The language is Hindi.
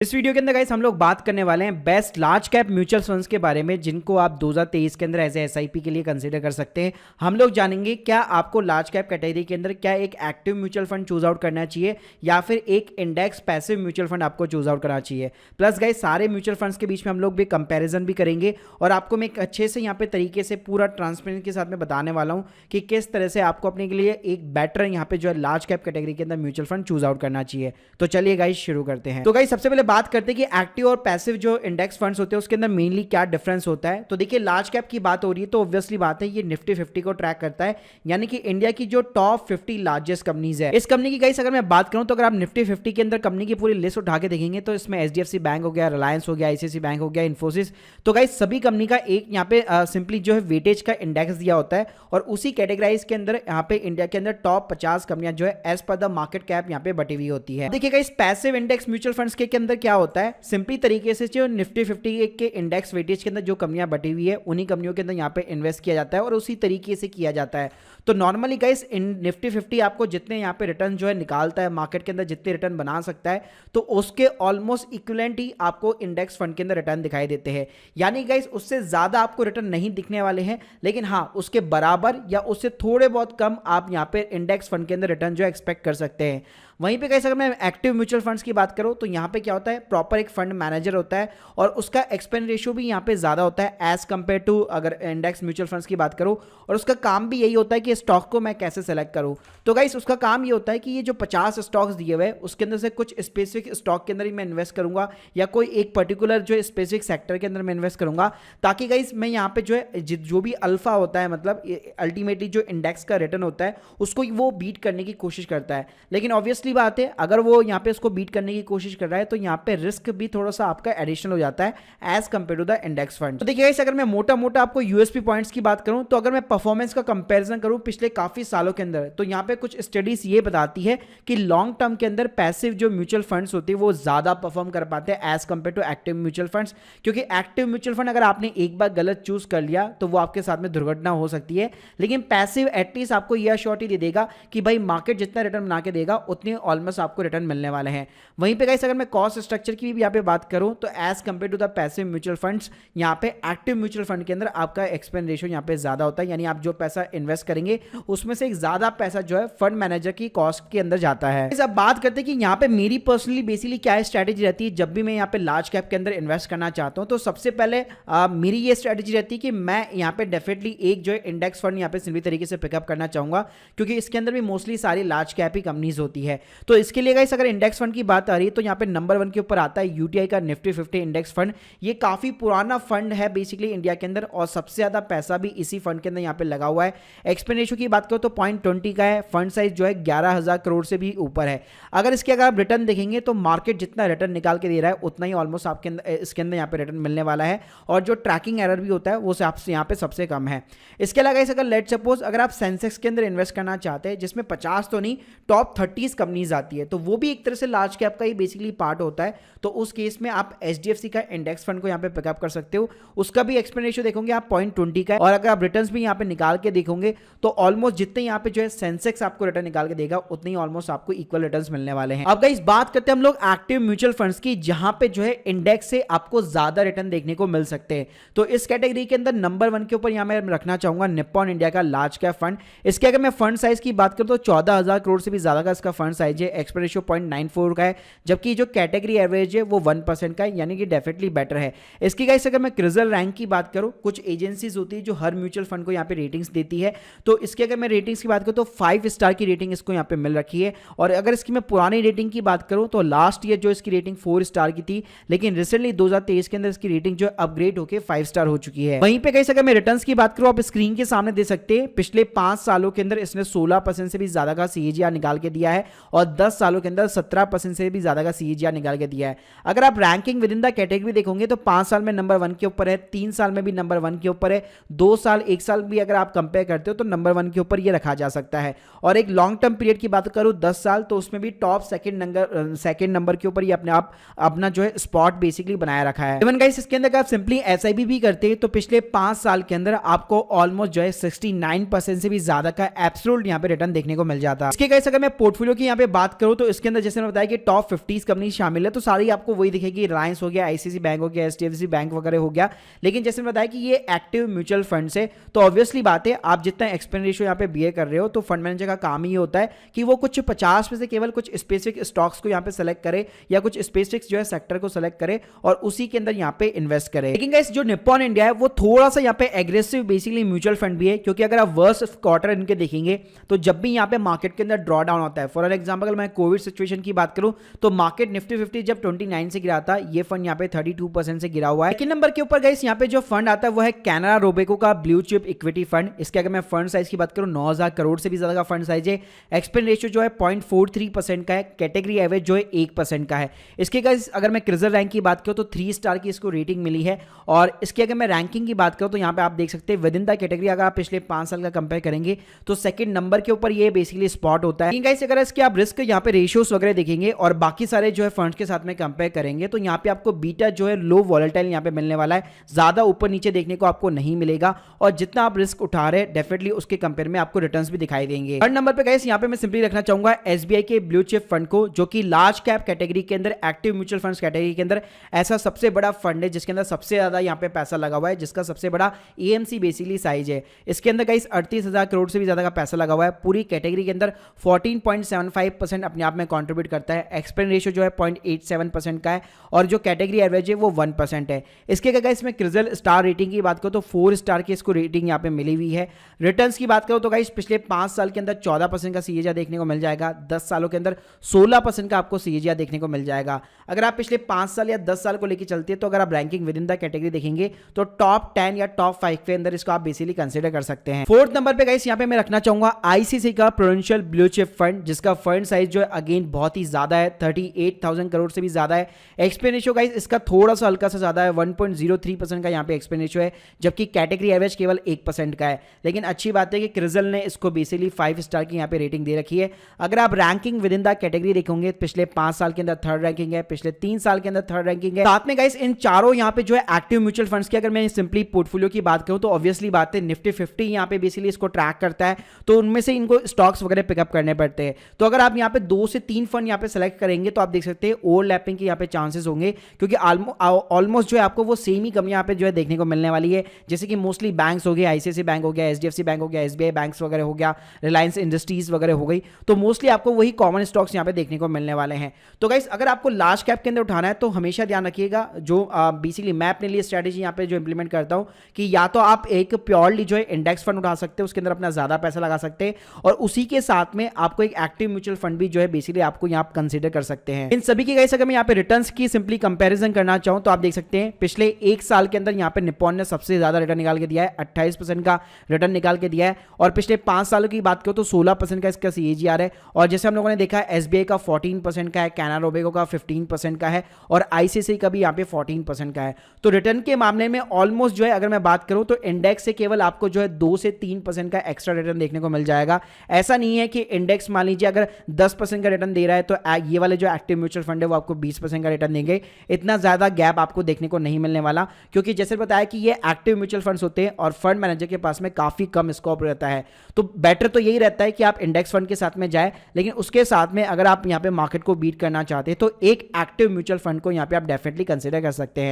इस वीडियो के अंदर गाइस हम लोग बात करने वाले हैं best large cap mutual funds के बारे में जिनको आप 2023 के अंदर एज ए एसआईपी के लिए कंसीडर कर सकते हैं। हम लोग जानेंगे क्या आपको लार्ज कैप कैटेगरी के अंदर क्या एक active mutual fund choose out करना चाहिए या फिर एक इंडेक्स पैसिव म्यूचुअल फंड आपको चूज आउट करना चाहिए। प्लस गाइस सारे म्यूचुअल फंड्स के बीच में हम लोग भी कंपेरिजन भी करेंगे और आपको मैं एक अच्छे से यहाँ पे तरीके से पूरा ट्रांसपेरेंसी के साथ में बताने वाला हूँ कि किस तरह से आपको अपने के लिए एक बेटर यहाँ पे जो है लार्ज कैप कैटेगरी के अंदर म्यूचुअल फंड चूज आउट करना चाहिए। तो चलिए गाइस शुरू करते हैं। तो गाइस सबसे पहले बात करते हैं कि एक्टिव और पैसिव जो इंडेक्स फंड्स होते हैं उसके अंदर मेनली क्या डिफरेंस होता है। तो देखिए लार्ज कैप की बात हो रही है तो ऑब्वियसली बात है ये निफ्टी 50 को ट्रैक करता है, यानी कि इंडिया की जो टॉप 50 लार्जेस्ट कंपनीज है। इस कंपनी की गाइस अगर मैं बात करूं तो अगर आप निफ्टी 50 के अंदर कंपनी की पूरी लिस्ट उठा के देखेंगे तो इसमें एचडीएफसी बैंक हो गया, रिलायंस हो गया, आईसीआईसीआई बैंक हो गया, इन्फोसिस, तो गाइस सभी कंपनी का एक यहाँ पे सिंपली जो है वेटेज का इंडेक्स दिया होता है और उसी कैटेगराइज के अंदर यहाँ पे इंडिया के अंदर टॉप 50 कंपनियां जो है as per the market cap यहाँ पे बटी हुई होती है। देखिएगा इस पैसिव इंडेक्स म्यूचुअल फंड्स के अंदर क्या होता है, सिंपली तरीके से जो निफ्टी 50 के इंडेक्स वेटेज के अंदर जो कंपनियां बटी हुई है उन्हीं कंपनियों के अंदर यहाँ पे इन्वेस्ट किया जाता है और उसी तरीके से किया जाता है। तो नॉर्मली गाइस निफ्टी 50 आपको जितने यहाँ पे रिटर्न जो है निकालता है मार्केट के अंदर जितने रिटर्न बना सकता है तो उसके ऑलमोस्ट इक्विवेलेंट ही आपको इंडेक्स फंड के अंदर रिटर्न दिखाई देते हैं। यानी गाइस उससे ज्यादा आपको रिटर्न नहीं दिखने वाले हैं, लेकिन हाँ उसके बराबर या उससे थोड़े बहुत कम आप यहाँ पे इंडेक्स फंड के अंदर रिटर्न जो एक्सपेक्ट कर सकते हैं। वहीं पे कैसे अगर मैं एक्टिव म्यूचुअल फंड्स की बात करूं तो यहाँ पे क्या होता है, प्रॉपर एक फंड मैनेजर होता है और उसका एक्सपेंस रेशियो भी यहाँ पे ज़्यादा होता है एज कंपेयर टू अगर इंडेक्स म्यूचुअल फंड्स की बात करूं, और उसका काम भी यही होता है कि स्टॉक को मैं कैसे सेलेक्ट करूं। तो गाइस उसका काम ये होता है कि ये जो 50 स्टॉक्स दिए हुए हैं उसके अंदर से कुछ स्पेसिफिक स्टॉक के अंदर ही मैं इन्वेस्ट करूंगा या कोई एक पर्टिकुलर जो स्पेसिफिक सेक्टर के अंदर मैं इन्वेस्ट करूंगा, ताकि गाइस मैं यहाँ पे जो है जो भी अल्फा होता है मतलब अल्टीमेटली जो इंडेक्स का रिटर्न होता है उसको वो बीट करने की कोशिश करता है। लेकिन ऑब्वियसली बात है अगर वो यहाँ पे उसको बीट करने की कोशिश कर रहा है तो यहाँ पे रिस्क भी थोड़ा सा आपका एडिशनल हो जाता है as compare to the index fund. तो देखिए अगर मैं मोटा मोटा आपको यूएसपी पॉइंट्स की बात करूं तो अगर मैं परफॉर्मेंस का कंपैरिजन करूं पिछले काफी सालों के अंदर तो यहाँ पे कुछ स्टडीज ये बताती है कि लॉन्ग टर्म के अंदर पैसिव जो म्यूचुअल फंड्स होते हैं वो ज्यादा परफॉर्म कर पाते हैं as compare to active mutual funds, क्योंकि एक्टिव म्यूचुअल फंड अगर आपने एक बार गलत चूज कर लिया तो वो आपके साथ में दुर्घटना हो सकती है, लेकिन पैसिव एटलीस्ट आपको यह श्योरिटी दे देगा कि भाई मार्केट जितना रिटर्न बना के देगा उतने ऑलमोस्ट आपको रिटर्न मिलने वाले हैं। वहीं पे गाइस अगर मैं कॉस्ट स्ट्रक्चर की भी यहाँ पे बात करूं तो as compare to the passive mutual funds यहाँ पे एक्टिव म्यूचुअल फंड के अंदर आपका एक्सपेंस रेशियो यहाँ पे ज्यादा होता है, यानी आप जो पैसा इन्वेस्ट करेंगे उसमें से एक ज्यादा पैसा जो है फंड मैनेजर की कॉस्ट के अंदर जाता है। इस अब बात करते हैं कि यहाँ पे मेरी पर्सनली बेसिकली क्या स्ट्रेटेजी रहती है जब भी मैं यहाँ पे लार्ज कैप के अंदर इन्वेस्ट करना चाहता हूँ। तो सबसे पहले मेरी ये स्ट्रेटेजी रहती है कि मैं यहाँ पे डेफिनेटली एक जो है इंडेक्स फंड यहाँ पे सिंपली तरीके से पिकअप करना चाहूंगा, क्योंकि इसके अंदर भी मोस्टली सारी लार्ज कैप ही कंपनीज होती है। तो इसके लिए गाइस अगर इंडेक्स फंड की बात आ रही है तो यहाँ पे नंबर 1 के ऊपर आता है यूटीआई का निफ्टी 50 इंडेक्स फंड। ये काफी पुराना फंड है बेसिकली इंडिया के अंदर और सबसे ज्यादा पैसा भी इसी फंड के अंदर यहाँ पे लगा हुआ है। एक्सपेंस रेशियो की बात करो तो 0.20 का है, फंड साइज जो है 11,000 करोड़ से भी ऊपर है। अगर इसके अगर आप रिटर्न देखेंगे तो मार्केट जितना रिटर्न निकाल के दे रहा है उतना ही ऑलमोस्ट आपके अंदर इसके अंदर यहाँ पे रिटर्न मिलने वाला है और जो ट्रैकिंग एरर भी होता है वो आपसे यहाँ पे सबसे कम है। इसके अलावा अगर लेट सपोज अगर आप सेंसेक्स के अंदर इन्वेस्ट करना चाहते हैं जिसमें 50 तो नहीं टॉप 30 कंपनीज आती है तो वो भी एक तरह से लार्ज कैप का ही बेसिकली पार्ट होता है, तो उस केस में आप एचडीएफसी का इंडेक्स फंड को यहाँ पे पिकअप कर सकते हो। उसका भी एक्सपेंस रेशियो देखोगे आप 0.20 का है और अगर आप रिटर्न्स भी यहाँ पे निकाल के देखोगे तो ऑलमोस्ट जितने यहाँ पे जो है सेंसेक्स आपको रिटर्न निकाल के देगा उतनी ऑलमोस्ट आपको इक्वल रिटर्न्स मिलने वाले हैं। अब गाइस बात करते हैं हम लोग एक्टिव म्यूचुअल फंड्स की जहां पे जो है इंडेक्स से आपको ज्यादा रिटर्न देखने को मिल सकते हैं। तो इस कैटेगरी के अंदर नंबर 1 के ऊपर यहाँ मैं रखना चाहूंगा निप्पॉन इंडिया का लार्ज कैप फंड। इसके अगर मैं फंड साइज की बात करूं तो 14,000 करोड़ से भी ज्यादा का इसका फंड साइज है, एक्सपेंस रेशियो 0.94 का है, जबकि जो कैटेगरी एवरेज है वो 1% का है, यानी कि डेफिनेटली बेटर है। इसकी गाइस अगर मैं क्रिजल रैंक की बात करूं, कुछ एजेंसीज होती है जो हर म्यूचुअल फंड को यहाँ पे रेटिंग्स देती है, तो इसके अगर मैं रेटिंग्स की बात करूं तो 5 स्टार की रेटिंग इसको यहाँ पे मिल रखी है। और अगर इसकी मैं पुरानी रेटिंग की बात करूं तो लास्ट ईयर जो इसकी रेटिंग 4 स्टार की थी, लेकिन रिसेंटली 2023 के अंदर इसकी रेटिंग जो अपग्रेड होकर 5 स्टार हो चुकी है। वहीं पे गाइस अगर मैं रिटर्न्स की बात करूं आप स्क्रीन के सामने दे सकते हैं, पिछले 5 सालों के अंदर इसने 16% से भी ज्यादा का सीएजीआर निकाल के दिया है और 10 सालों के अंदर 17% से भी ज्यादा का सीएजीआर निकाल के दिया है। अगर आप ranking with in the category देखोगे तो 5 साल में नंबर 1 के ऊपर है, 3 साल में भी नंबर 1 के ऊपर है, 2 साल 1 साल भी अगर आप कंपेयर करते हो तो नंबर 1 के ऊपर ये रखा जा सकता है। और एक लॉन्ग टर्म पीरियड की बात करूं 10 साल तो उसमें भी टॉप सेकंड नंबर के ऊपर ये अपने आप अपना जो है स्पॉट बेसिकली बनाया रखा है। इवन गाइस इसके अंदर आप सिंपली एसआईपी भी करते हैं तो पिछले 5 साल के अंदर आपको ऑलमोस्ट जो है 69% से भी ज्यादा का एब्सोल्यूट यहाँ पे रिटर्न देखने को मिल जाता है। इसके गाइस अगर मैं पोर्टफोलियो की यहाँ पे बात करूं तो इसके अंदर जैसे मैंने बताया कि टॉप 50 कंपनी शामिल है, तो सारी आपको वही दिखेगी, रिलायंस हो गया, आईसीआईसी बैंक हो गया, एचडीएफसी बैंक वगैरह हो गया। लेकिन जैसे मैंने बताया कि ये एक्टिव म्यूचुअल फंड है, तो ऑब्वियसली बात है आप जितना एक्सपेंस रेशियो यहाँ पे बीए कर रहे हो, तो फंड मैनेजर का काम ही होता है कि वो कुछ 50 में से केवल कुछ स्पेसिफिक स्टॉक्स को यहाँ पे सेलेक्ट करे या कुछ स्पेसिफिक जो है सेक्टर को सेलेक्ट करे और उसी के अंदर यहाँ पे इन्वेस्ट करे। लेकिन गाइस जो निप्पॉन इंडिया है वो थोड़ा सा यहाँ पे एग्रेसिव बेसिकली म्यूचुअल फंड भी है, क्योंकि अगर आप वर्स्ट क्वार्टर इनके देखेंगे तो जब भी यहाँ पे मार्केट के अंदर ड्रॉ डाउन होता है, फॉर एग्जांपल अगर मैं कोविड सिचुएशन की बात करूं तो मार्केट निफ्टी 50 जब 29 से गिरा था, ये फंड यहाँ पे 32% से गिरा हुआ है। सेकंड नंबर के ऊपर गाइस यहाँ पे जो फंड आता है वो है कैनरा रोबेको का ब्लू चिप इक्विटी फंड। इसके अगर मैं फंड साइज की बात करूं 9000 करोड़ से भी ज्यादा का फंड साइज है। एक्सपेंस रेशियो जो है 0.43% का है। कैटेगरी एवरेज जो है 1% का है। इसके गाइस अगर मैं क्रिजल रैंक की बात करूं तो 3 स्टार की इसको रेटिंग मिली है। और इसकी अगर मैं रैंकिंग की बात करूं तो यहाँ पे आप देख सकते हैं विद इन द कैटेगरी अगर आप पिछले 5 साल का कंपेयर करेंगे तो सेकंड नंबर के ऊपर ये बेसिकली स्पॉट होता है। गाइस अगर इसके आप रिस्क यहाँ पे रेशियोस वगैरह देखेंगे और बाकी सारे जो है फंड्स के साथ में कंपेयर करेंगे तो यहाँ पे आपको बीटा जो है लो वॉलेटाइल यहाँ पे मिलने वाला है, ज्यादा ऊपर नीचे देखने को आपको नहीं मिलेगा। और जितना आप रिस्क उठा रहे हैं डेफिनेटली उसके कंपेयर में आपको रिटर्न्स भी दिखाई देंगे। थर्ड नंबर पे गाइस यहाँ पे मैं सिंपली रखना चाहूंगा एसबीआई के ब्लू चिप फंड को, जो कि लार्ज कैप कैटेगरी के अंदर, एक्टिव म्यूचुअल फंड्स कैटेगरी के अंदर ऐसा सबसे बड़ा फंड है जिसके अंदर सबसे ज्यादा यहाँ पे पैसा लगा हुआ है, जिसका सबसे बड़ा एएमसी बेसिकली साइज है। इसके अंदर गाइस 38,000 करोड़ से भी ज्यादा का पैसा लगा हुआ है। पूरी कैटेगरी के अंदर 14.75% अपने आप में कंट्रीब्यूट करता है। एक्सपेंस रेशियो जो है 0.87% का है और जो कैटेगरी एवरेज है वो 1% है। इसके अगर गाइस मैं क्रिजल स्टार रेटिंग की बात करूं तो 4 स्टार की इसको रेटिंग यहाँ पे मिली हुई है। रिटर्न्स की बात करूं तो गाइस पिछले 5 साल के अंदर 14% का सीएजीआर देखने को मिल जाएगा। 10 सालों के अंदर 16% का आपको सीएजीआर देखने को मिल जाएगा। अगर आप पिछले 5 साल या 10 साल को लेकर चलते हैं तो अगर आप ranking with in the category देखेंगे तो टॉप 10 या टॉप 5 के अंदर इसको आप बेसिकली कंसीडर कर सकते हैं। फोर्थ नंबर पे गाइस यहाँ पे मैं रखना चाहूंगा आईसीआईसी का प्रूडेंशियल ब्लू चिप फंड, जिसका फंड साइज जो है अगेन बहुत ही ज्यादा है, 38,000 करोड़ से भी ज्यादा है। एक्सपेंस रेशियो गाइस इसका थोड़ा सा हल्का सा ज्यादा है, 1.03% का यहाँ पे एक्सपेंस रेशियो है, जबकि कैटेगरी एवरेज केवल 1% का है। लेकिन अच्छी बात है कि क्रिजल ने इसको बेसिकली 5 स्टार की यहाँ पे रेटिंग दे रखी है। अगर आप ranking with in the category देखोगे पिछले 5 साल के अंदर थर्ड रैंकिंग है, पिछले 3 साल के अंदर थर्ड रैंकिंग है। साथ में गाइस इन चारों यहाँ पे जो है एक्टिव म्यूचुअल फंड्स की अगर मैं सिंपली पोर्टफोलियो की बात करूं तो ऑब्वियसली बात है निफ्टी 50 यहाँ पे बेसिकली इसको ट्रैक करता है, तो उनमें से इनको स्टॉक्स वगैरह पिकअप करने पड़ते हैं। तो अगर आप यहाँ पे 2 से 3 फंड यहाँ पे सेलेक्ट करेंगे तो आप देख सकते हैं ओवरलैपिंग के यहाँ पे चांसेस होंगे, क्योंकि ऑलमोस्ट जो है आपको वो सेम ही कंपनी यहाँ पे जो है देखने को मिलने वाली है। जैसे कि मोस्टली बैंक्स हो गए, आईसीआईसी बैंक हो गया, एचडीएफसी बैंक हो गया, एसबीआई बैंक्स वगैरह हो गया, रिलायंस इंडस्ट्रीज वगैरह हो गई, तो मोस्टली आपको वही कॉमन स्टॉक्स यहाँ पे देखने को मिलने वाले हैं। तो गाइस अगर आपको लार्ज कैप के अंदर उठाना है तो हमेशा ध्यान रखिएगा, जो बेसिकली मैं अपने लिए स्ट्रेटेजी यहाँ पे जो इंप्लीमेंट करता हूँ कि या तो आप एक प्योरली जो है इंडेक्स फंड उठा सकते हैं, उसके अंदर अपना ज्यादा पैसा लगा सकते हैं, और उसी के साथ में आपको एक एक्टिव म्यूचुअल फंड भी जो है बेसिकली आपको यहाँ कंसीडर कर सकते हैं। इन सभी की गाइस अगर मैं यहाँ पे रिटर्न्स की सिंपली कंपैरिजन करना चाहूँ तो आप देख सकते हैं पिछले 1 साल के अंदर यहाँ पे निप्पॉन ने सबसे ज्यादा रिटर्न निकाल के दिया है, 28% का रिटर्न निकाल के दिया है। और पिछले 5 सालों की बात करो तो 16% का इसका सीएजीआर है। और जैसे हम लोगों ने देखा एसबीआई का 14% का है, कैनरा रोबेको का 15% का है और आईसीआईसी का भी यहाँ पे 14% का है। तो रिटर्न के मामले में ऑलमोस्ट जो है अगर मैं बात करूं तो इंडेक्स से केवल आपको जो है 2 से 3% का एक्स्ट्रा रिटर्न देखने को मिल जाएगा। ऐसा नहीं है कि इंडेक्स मान लीजिए अगर 10% का रिटर्न दे रहा है तो ये वाले जो एक्टिव म्यूचुअल फंड है वो आपको 20% का रिटर्न देंगे। इतना ज्यादा गैप आपको देखने को नहीं मिलने वाला, क्योंकि जैसे बताया कि ये एक्टिव म्यूचुअल फंड्स होते हैं और फंड मैनेजर के पास में काफी कम स्कोप रहता है। तो बेटर तो यही रहता है कि आप इंडेक्स फंड के साथ में जाए, लेकिन उसके साथ में अगर आप यहाँ पे मार्केट को बीट करना चाहते हैं तो एक एक्टिव म्यूचुअल फंड को यहाँ पे आप डेफिनेटली कंसिडर कर सकते हैं।